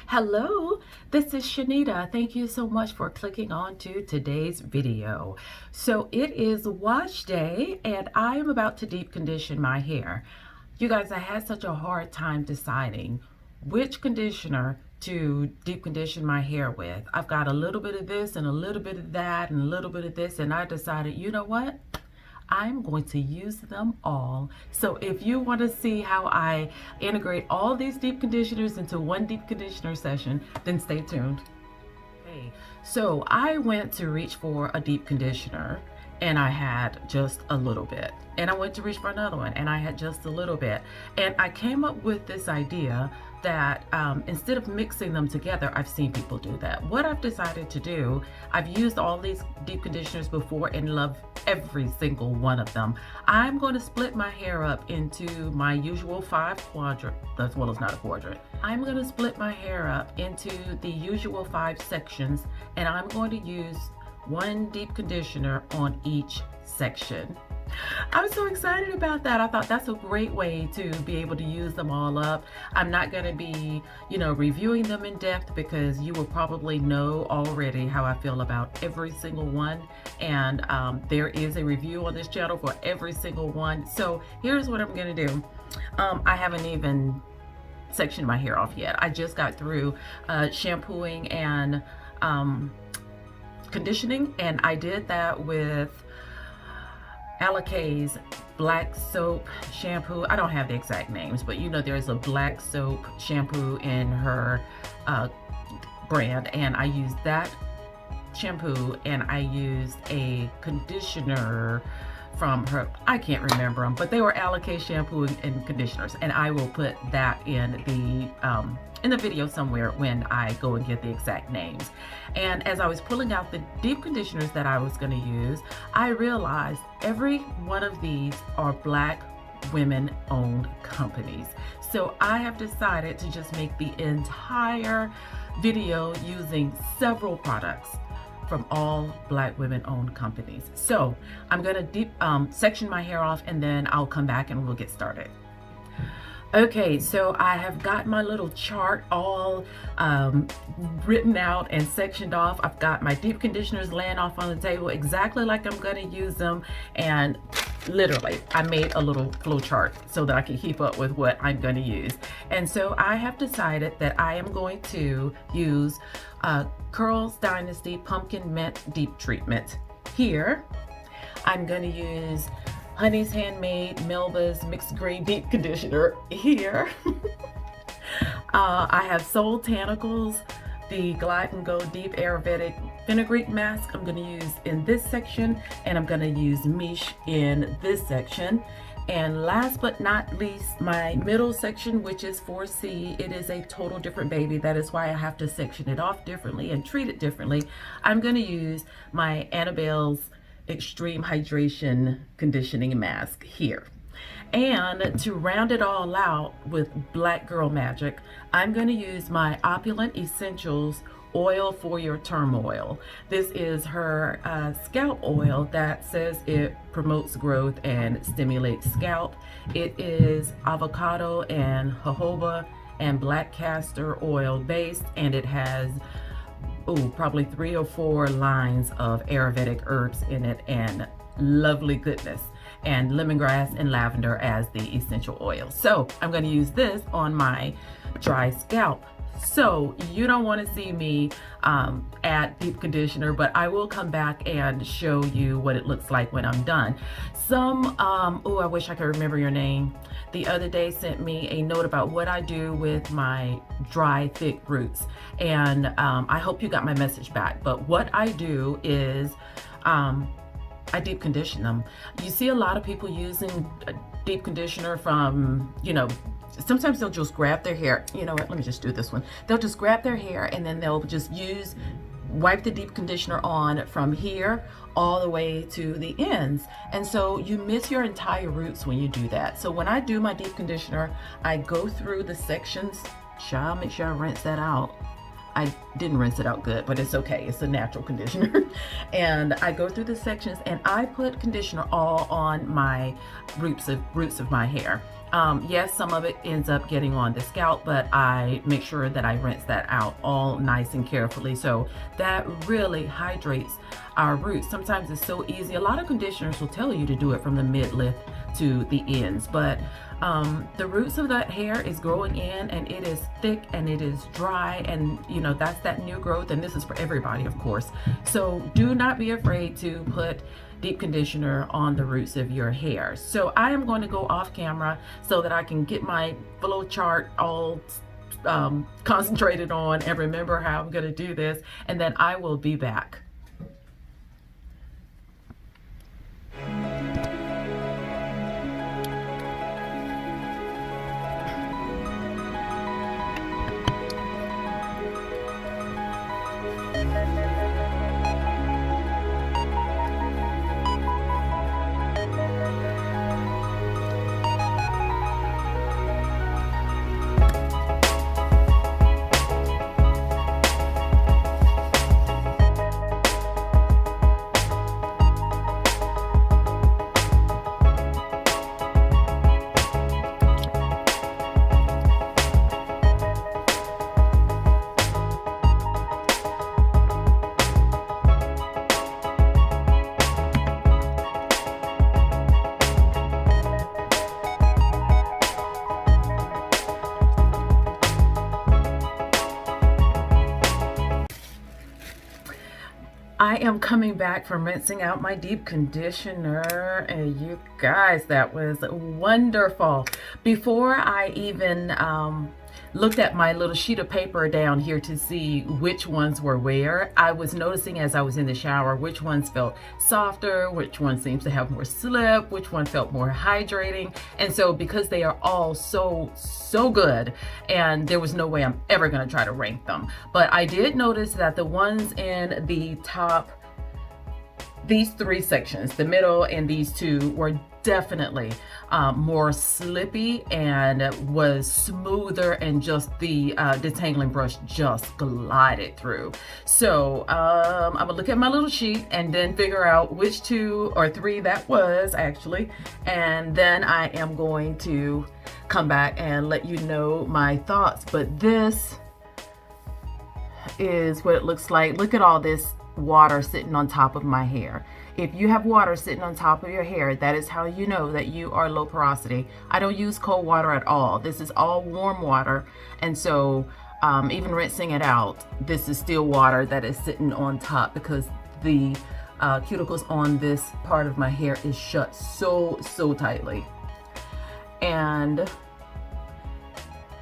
Hello, this is Shanita. Thank you so much for clicking on to today's video. So it is wash day and I am about to deep condition my hair. You guys, I had such a hard time deciding which conditioner to deep condition my hair with. I've got a little bit of this and a little bit of that and a little bit of this, and I decided, you know what? I'm going to use them all. So if you want to see how I integrate all these deep conditioners into one deep conditioner session, then stay tuned. Okay, so I went to reach for a deep conditioner and I had just a little bit. And I went to reach for another one and I had just a little bit. And I came up with this idea that instead of mixing them together, I've seen people do that. What I've decided to do, I've used all these deep conditioners before and love every single one of them. I'm going to split my hair up into my usual 5 quadrant, as well as not a quadrant. I'm going to split my hair up into the usual 5 sections, and I'm going to use one deep conditioner on each section. I'm so excited about that. I thought that's a great way to be able to use them all up. I'm not going to be, reviewing them in depth because you will probably know already how I feel about every single one. And there is a review on this channel for every single one. So here's what I'm going to do. I haven't even sectioned my hair off yet. I just got through shampooing and conditioning, and I did that with Alica's black soap shampoo. I don't have the exact names, but there's a black soap shampoo in her brand, and I used that shampoo, and I used a conditioner from her, I can't remember them, but they were Alica shampoo and conditioners, and I will put that in the video somewhere when I go and get the exact names. And as I was pulling out the deep conditioners that I was going to use, I realized every one of these are Black women-owned companies. So I have decided to just make the entire video using several products from all Black women-owned companies. So I'm gonna deep section my hair off, and then I'll come back and we'll get started. Okay, so I have got my little chart all written out and sectioned off. I've got my deep conditioners laying off on the table exactly like I'm gonna use them, and literally I made a little flow chart so that I can keep up with what I'm going to use. And so I have decided that I am going to use Curls Dynasty Pumpkin Mint Deep Treatment here. I'm going to use Honey's Handmade Melba's Mixed Green Deep Conditioner here. I have Soultanicals, the Glide and Go Deep Ayurvedic Fenugreek Mask I'm going to use in this section, and I'm going to use Miche in this section. And last but not least, my middle section, which is 4C, it is a total different baby. That is why I have to section it off differently and treat it differently. I'm going to use my Annabelle's Extreme Hydration Conditioning Mask here. And to round it all out with Black Girl Magic, I'm going to use my Opulent Essentials Oil for Your Turmoil. This is her scalp oil that says it promotes growth and stimulates scalp. It is avocado and jojoba and black castor oil based, and it has probably 3 or 4 lines of Ayurvedic herbs in it and lovely goodness, and lemongrass and lavender as the essential oil. So I'm going to use this on my dry scalp. So you don't want to see me add deep conditioner, but I will come back and show you what it looks like when I'm done. I wish I could remember your name, the other day sent me a note about what I do with my dry, thick roots. And I hope you got my message back. But what I do is I deep condition them. You see a lot of people using a deep conditioner from, sometimes they'll just grab their hair. You know what, let me just do this one. They'll just grab their hair and then they'll just wipe the deep conditioner on from here all the way to the ends. And so you miss your entire roots when you do that. So when I do my deep conditioner, I go through the sections. Child, make sure I rinse that out. I didn't rinse it out good, but it's okay. It's a natural conditioner. And I go through the sections and I put conditioner all on my roots of my hair. Yes, some of it ends up getting on the scalp, but I make sure that I rinse that out all nice and carefully. So that really hydrates our roots. Sometimes it's so easy. A lot of conditioners will tell you to do it from the mid-length to the ends, but the roots of that hair is growing in, and it is thick and it is dry, and you know, that's that new growth, and this is for everybody, of course. So do not be afraid to put deep conditioner on the roots of your hair. So I am going to go off camera so that I can get my flow chart all concentrated on and remember how I'm going to do this, and then I will be back. I am coming back from rinsing out my deep conditioner, and you guys, that was wonderful. Before I even looked at my little sheet of paper down here to see which ones were where, I was noticing as I was in the shower which ones felt softer, which one seems to have more slip, which one felt more hydrating. And so because they are all so good, and there was no way I'm ever going to try to rank them, but I did notice that the ones in the top, these three sections, the middle and these two, were definitely more slippy and was smoother, and just the detangling brush just glided through. So I'm gonna look at my little sheet and then figure out which 2 or 3 that was actually, and then I am going to come back and let you know my thoughts. But this is what it looks like. Look at all this water sitting on top of my hair. If you have water sitting on top of your hair, that is how you know that you are low porosity. I don't use cold water at all. This is all warm water, and so even rinsing it out, this is still water that is sitting on top because the cuticles on this part of my hair is shut so tightly. And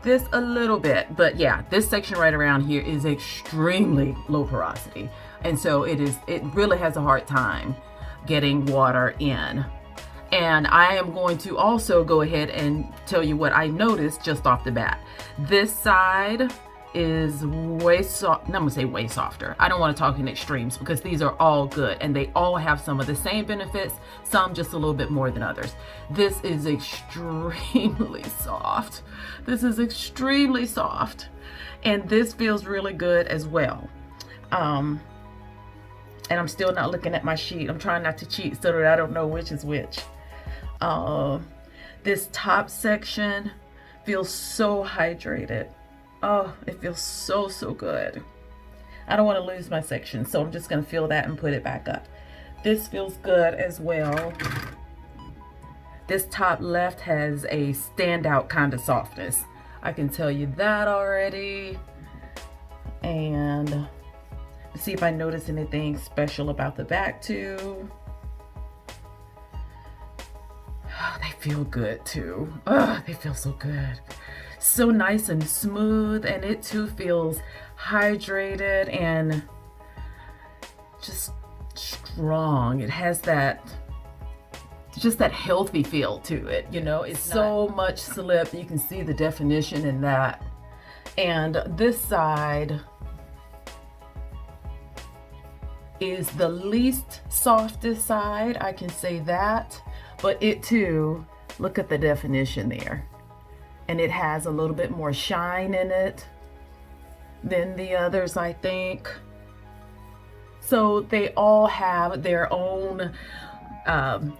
this a little bit, but yeah, this section right around here is extremely low porosity, and so it really has a hard time getting water in. And I am going to also go ahead and tell you what I noticed just off the bat. This side is way soft. I'm gonna say way softer. I don't want to talk in extremes because these are all good and they all have some of the same benefits, some just a little bit more than others. This is extremely soft. This is extremely soft, and this feels really good as well. And I'm still not looking at my sheet. I'm trying not to cheat so that I don't know which is which. This top section feels so hydrated. Oh, it feels so good. I don't want to lose my section, so I'm just going to fill that and put it back up. This feels good as well. This top left has a standout kind of softness. I can tell you that already. And see if I notice anything special about the back too. Oh, they feel good too. Oh, they feel so good. So nice and smooth, and it too feels hydrated and just strong. It has that, just that healthy feel to it, you know. It's so much slip. You can see the definition in that. And this side is the least softest side, I can say that, but it too, look at the definition there. And it has a little bit more shine in it than the others, I think. So they all have their own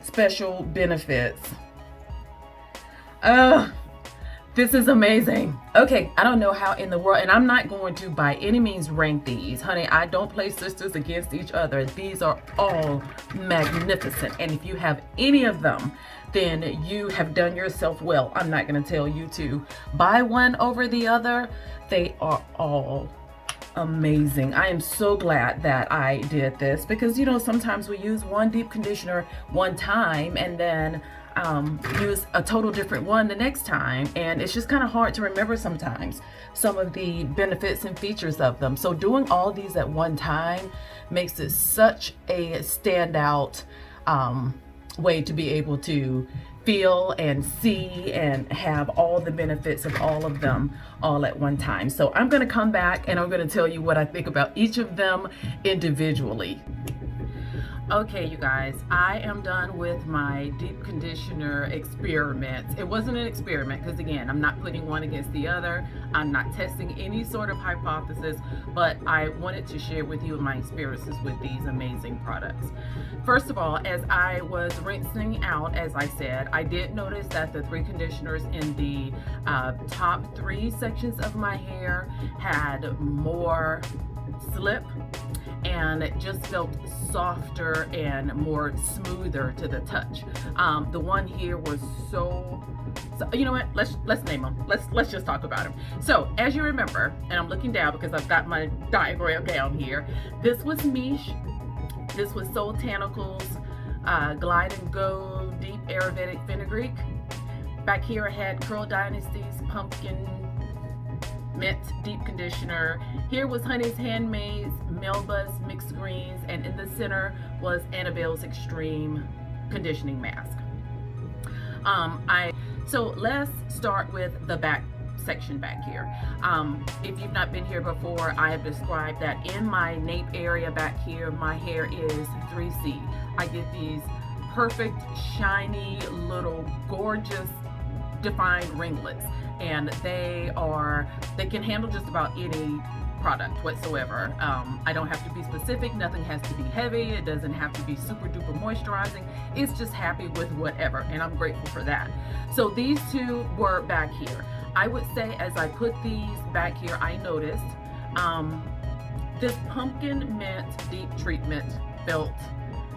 special benefits. Oh, this is amazing. Okay, I don't know how in the world, and I'm not going to by any means rank these. Honey, I don't play sisters against each other. These are all magnificent. And if you have any of them, then you have done yourself well. I'm not going to tell you to buy one over the other. They are all amazing. I am so glad that I did this because, you know, sometimes we use one deep conditioner one time and then use a total different one the next time, and it's just kind of hard to remember sometimes some of the benefits and features of them. So doing all these at one time makes it such a standout way to be able to feel and see and have all the benefits of all of them all at one time. So I'm going to come back and I'm going to tell you what I think about each of them individually. Okay, you guys, I am done with my deep conditioner experiment. It wasn't an experiment because, again, I'm not putting one against the other. I'm not testing any sort of hypothesis, but I wanted to share with you my experiences with these amazing products. First of all, as I was rinsing out, as I said, I did notice that the three conditioners in the top three sections of my hair had more slip, and it just felt softer and more smoother to the touch. The one here was so you know what, let's name them. Let's just talk about them. So as you remember, and I'm looking down because I've got my diagram down here, this was Miche, this was Soultanicals Glide and Go Deep Ayurvedic Fenugreek. Back here I had Curl Dynasty's Pumpkin Mint Deep Conditioner. Here was Honey's Handmade Melba's Mixed Greens, and in the center was Annabelle's Extreme Conditioning Mask. So let's start with the back section back here. If you've not been here before, I have described that in my nape area back here, my hair is 3C. I get these perfect, shiny, little, gorgeous, defined ringlets, and they can handle just about any product whatsoever. I don't have to be specific, nothing has to be heavy, it doesn't have to be super duper moisturizing, it's just happy with whatever, and I'm grateful for that. So these two were back here. I would say as I put these back here, I noticed this pumpkin mint deep treatment felt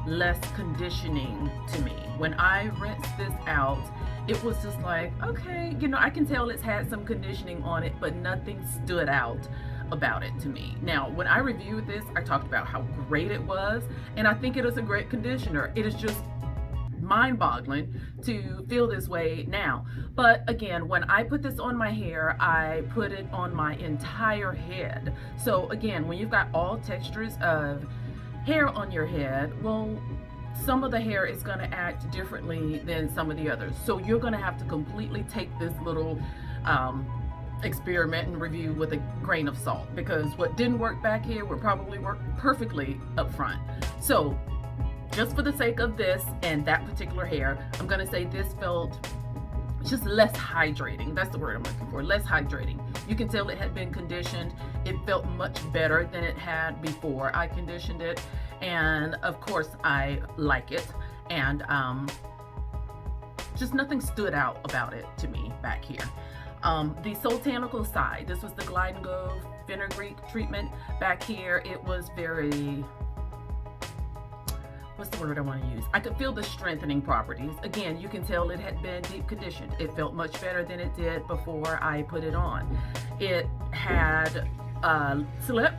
less conditioning to me. When I rinsed this out, it was just like, okay, you know, I can tell it's had some conditioning on it, but nothing stood out about it to me. Now, when I reviewed this, I talked about how great it was, and I think it is a great conditioner. It is just mind-boggling to feel this way now. But again, when I put this on my hair, I put it on my entire head. So again, when you've got all textures of hair on your head, well, some of the hair is going to act differently than some of the others. So you're going to have to completely take this little experiment and review with a grain of salt, because what didn't work back here would probably work perfectly up front. So just for the sake of this and that particular hair, I'm going to say this felt just less hydrating. That's the word I'm looking for, less hydrating. You can tell it had been conditioned. It felt much better than it had before I conditioned it, and of course I like it, and just nothing stood out about it to me back here. The Soultanicals side, this was the Glide and Go Fenugreek treatment. Back here it was very, what's the word I want to use? I could feel the strengthening properties. Again, you can tell it had been deep conditioned. It felt much better than it did before I put it on. It had slip,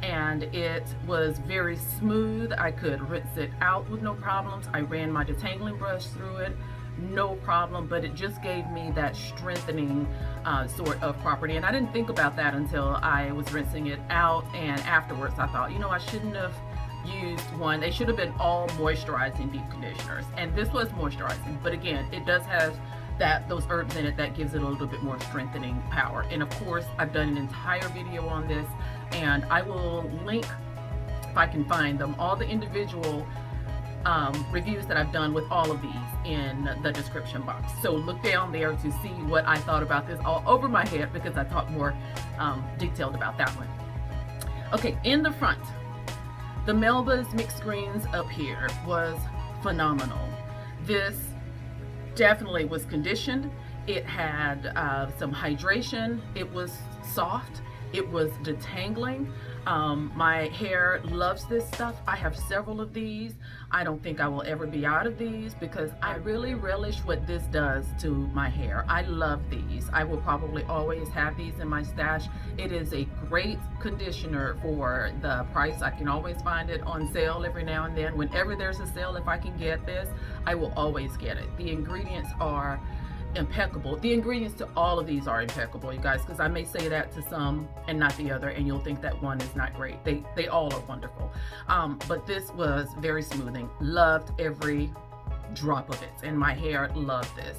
and it was very smooth. I could rinse it out with no problems. I ran my detangling brush through it, no problem, but it just gave me that strengthening sort of property. And I didn't think about that until I was rinsing it out, and afterwards I thought, you know, I shouldn't have used one. They should have been all moisturizing deep conditioners, and this was moisturizing, but again, it does have those herbs in it that gives it a little bit more strengthening power. And of course, I've done an entire video on this, and I will link, if I can find them, all the individual reviews that I've done with all of these in the description box. So look down there to see what I thought about this all over my head, because I talked more detailed about that one. Okay, in the front, the Melba's Mixed Greens up here was phenomenal. This definitely was conditioned. It had some hydration. It was soft. It was detangling. My hair loves this stuff. I have several of these. I don't think I will ever be out of these because I really relish what this does to my hair. I love these. I will probably always have these in my stash. It is a great conditioner for the price. I can always find it on sale every now and then. Whenever there's a sale, if I can get this, I will always get it. The ingredients are impeccable. The ingredients to all of these are impeccable, you guys, because I may say that to some and not the other, and you'll think that one is not great. They all are wonderful. But this was very smoothing. Loved every drop of it, and my hair loved this.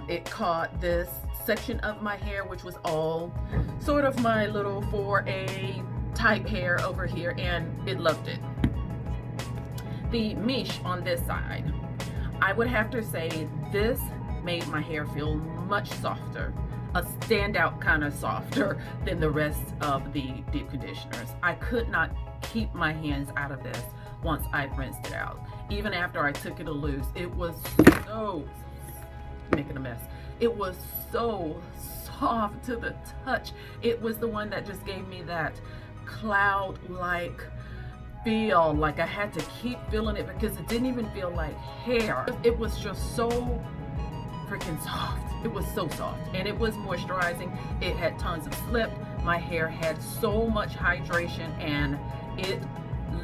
It caught this section of my hair, which was all sort of my little 4A type hair over here, and it loved it. The Miche on this side, I would have to say this made my hair feel much softer, a standout kind of softer than the rest of the deep conditioners. I could not keep my hands out of this once I rinsed it out. Even after I took it loose, it was so, making a mess. It was so soft to the touch. It was the one that just gave me that cloud-like feel, like I had to keep feeling it because it didn't even feel like hair. It was just so freaking soft. It was so soft, and it was moisturizing. It had tons of slip. My hair had so much hydration, and it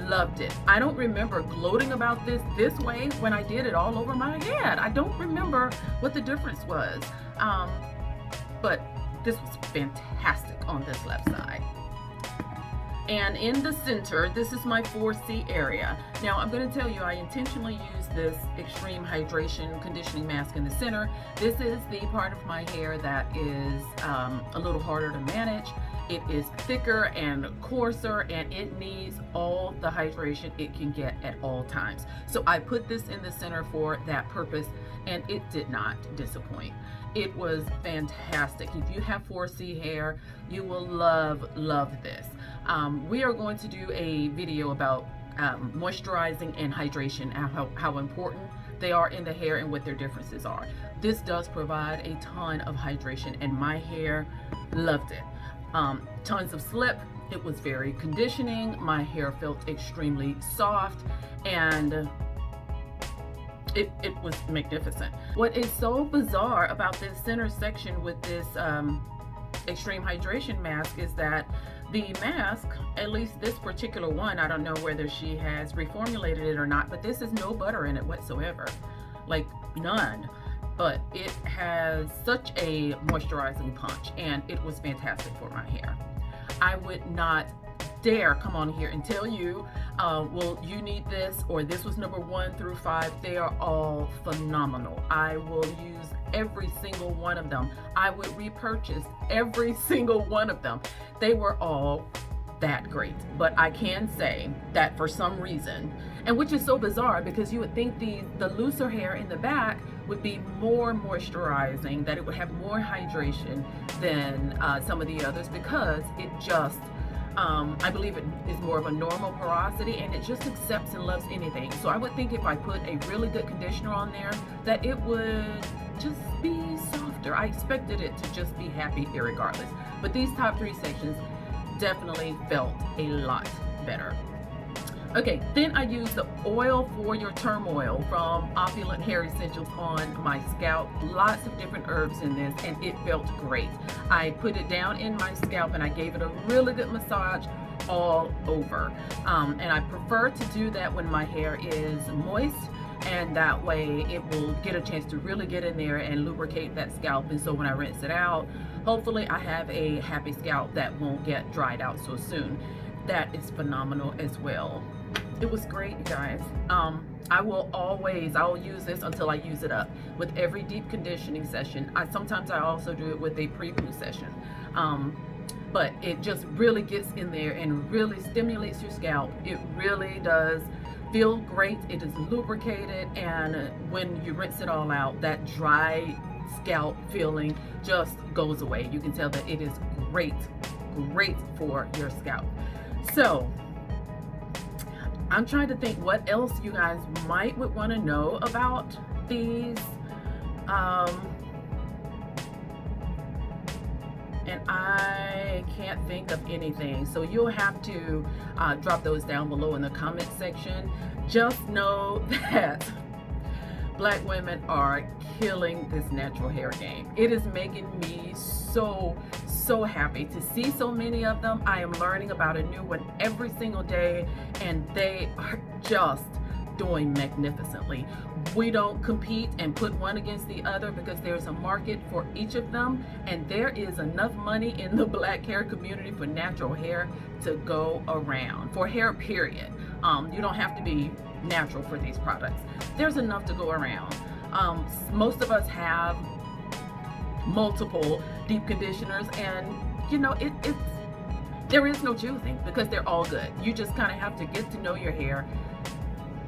loved it. I don't remember gloating about this way when I did it all over my head. I don't remember what the difference was, but this was fantastic on this left side. And in the center, this is my 4C area. Now I'm going to tell you, I intentionally use this extreme hydration conditioning mask in the center. This is the part of my hair that is a little harder to manage. It is thicker and coarser, and it needs all the hydration it can get at all times. So I put this in the center for that purpose, and it did not disappoint. It was fantastic. If you have 4C hair, you will love this. We are going to do a video about moisturizing and hydration, how important they are in the hair and what their differences are. This does provide a ton of hydration, and my hair loved it. Tons of slip. It was very conditioning. My hair felt extremely soft, and it was magnificent. What is so bizarre about this center section with this extreme hydration mask is that the mask, at least this particular one, I don't know whether she has reformulated it or not, but this is no butter in it whatsoever, like none. But it has such a moisturizing punch, and it was fantastic for my hair. I would not dare come on here and tell you, well, you need this, or this was number 1 through 5. They are all phenomenal. I will use every single one of them. I would repurchase every single one of them. They were all that great. But I can say that for some reason, and which is so bizarre because you would think the looser hair in the back would be more moisturizing, that it would have more hydration than some of the others, because it just I believe it is more of a normal porosity, and it just accepts and loves anything. So I would think if I put a really good conditioner on there, that it would just be softer. I expected it to just be happy irregardless. But these top 3 sections definitely felt a lot better. Okay, then I used the oil for your turmoil from Opulent Hair Essentials on my scalp. Lots of different herbs in this, and it felt great. I put it down in my scalp, and I gave it a really good massage all over. And I prefer to do that when my hair is moist, and that way it will get a chance to really get in there and lubricate that scalp. And so when I rinse it out, hopefully I have a happy scalp that won't get dried out so soon. That is phenomenal as well. It was great, you guys. I'll use this until I use it up with every deep conditioning session. Sometimes I also do it with a pre-poo session. But it just really gets in there and really stimulates your scalp. It really does feel great. It is lubricated, and when you rinse it all out, that dry scalp feeling just goes away. You can tell that it is great for your scalp. So I'm trying to think what else you guys might would want to know about these and I can't think of anything. So you'll have to drop those down below in the comment section. Just know that Black women are killing this natural hair game. It is making me so happy to see so many of them. I am learning about a new one every single day, and they are just doing magnificently. We don't compete and put one against the other because there's a market for each of them, and there is enough money in the Black hair community for natural hair to go around. For hair, period. You don't have to be natural for these products. There's enough to go around. Most of us have multiple deep conditioners, and you know, there is no choosing because they're all good. You just kind of have to get to know your hair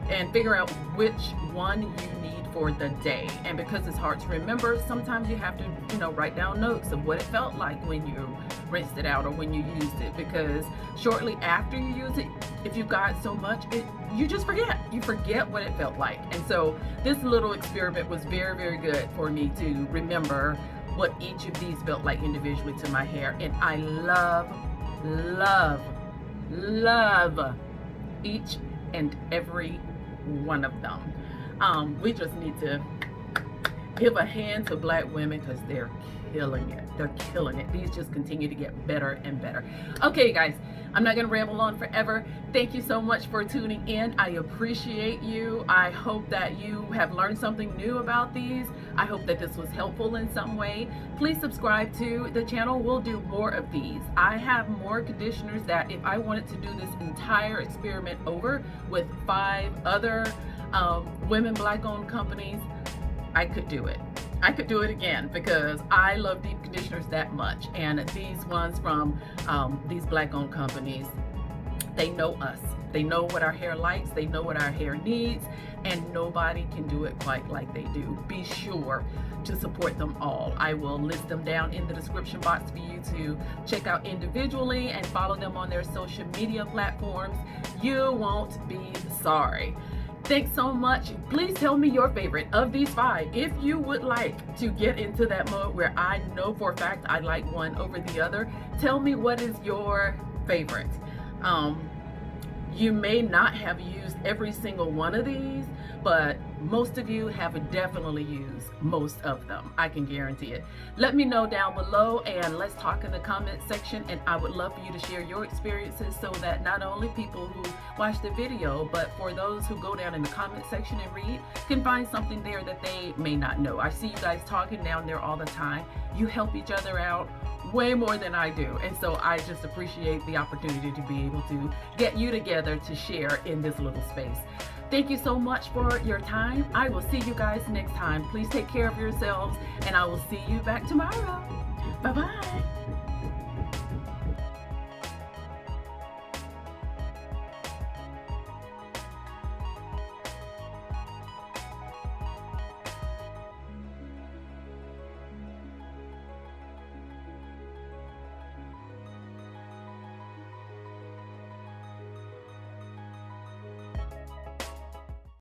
and figure out which one you need for the day. And because it's hard to remember, sometimes you have to, you know, write down notes of what it felt like when you rinsed it out or when you used it, because shortly after you use it, if you got so much, you just forget. You forget what it felt like. And so this little experiment was very good for me to remember what each of these felt like individually to my hair. And I love each and every one of them. We just need to give a hand to Black women because they're killing it. They're killing it. These just continue to get better and better. Okay, guys, I'm not going to ramble on forever. Thank you so much for tuning in. I appreciate you. I hope that you have learned something new about these. I hope that this was helpful in some way. Please subscribe to the channel. We'll do more of these. I have more conditioners that if I wanted to do this entire experiment over with 5 other women Black-owned companies, I could do it. I could do it again because I love deep conditioners that much. And these ones from these Black-owned companies, they know us. They know what our hair likes. They know what our hair needs. And nobody can do it quite like they do. Be sure to support them all. I will list them down in the description box for you to check out individually and follow them on their social media platforms. You won't be sorry. Thanks so much. Please tell me your favorite of these 5. If you would like to get into that mode where I know for a fact I like one over the other, tell me what is your favorite. You may not have used every single one of these, but most of you have definitely used most of them. I can guarantee it. Let me know down below and let's talk in the comment section, and I would love for you to share your experiences so that not only people who watch the video, but for those who go down in the comment section and read can find something there that they may not know. I see you guys talking down there all the time. You help each other out way more than I do, and so I just appreciate the opportunity to be able to get you together to share in this little space. Thank you so much for your time. I will see you guys next time. Please take care of yourselves, and I will see you back tomorrow. Bye-bye.